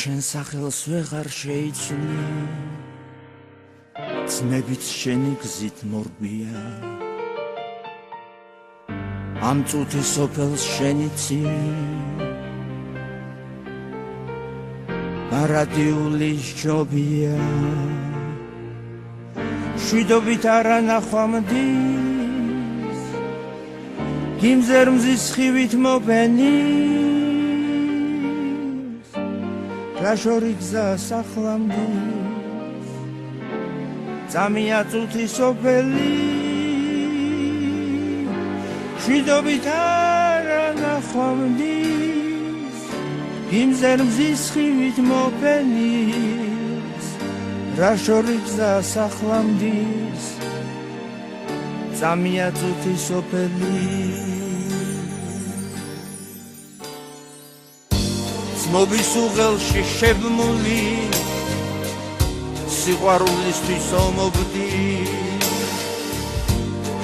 შენ სახელს ვეღარ შეიცვლი ძმებით შენი გზით მორბია ამ წუთის სოფელს შენიცი ბარადიული შობია შვიდობით არა ნახვამდის გიმზერ მზის ხივით მობენის რა შორი გზა სახლამდის წამია წუთის სოფელი შვიდობით არა ნახვამდის გიმზერ მზის ხივით მობენის რა შორი გზა სახლამდის წამია წუთის სოფელი ძმობის უღელში შებმული სიყვარულისთვის ომობდი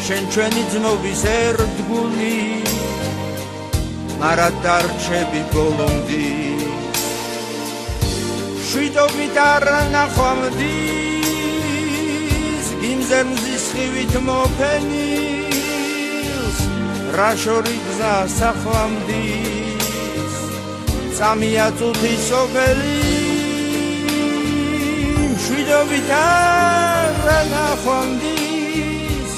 შენ ჩვენი ძმობის ერთგული მარა დარჩები ბოლომდის შვიდობით არა ნახვამდის გიმზერ მზის ხივით მოფენილს რა შორი გზა სახლამდის წამია წუთის სოფელი შვიდობით არა ნახვამდის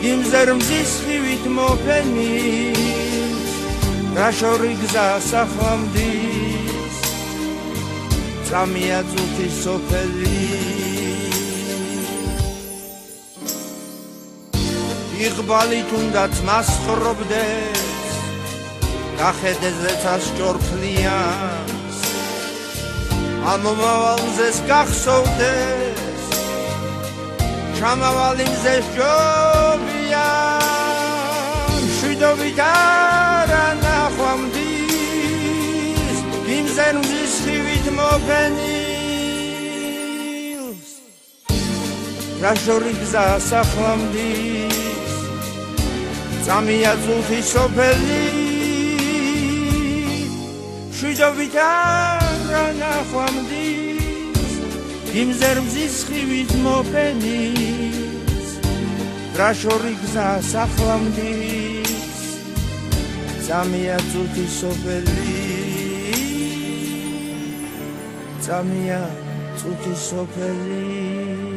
გიმზერ მზის ხივით მოფენილს რა შორი გზა სახლამდის წამია წუთის სოფელი იღბალი თუნდაც მას ხრობდეს გახედე ზეცას ჭორფლიანს ამომავალზეს გახსოვდეს ჩამავალი მზეს ჯობიან შვიდობით არა ნახვამდის გიმზერ მზის ხივით მოფენილს რა შორი გზა სახლამდის წამია წუთის სოფელი შვიდობით არა ნახვამდის გიმზერ მზის ხივით მოფენის რა შორი გზა სახლამდის წამია წუთის სოფელი წამია წუთის სოფელი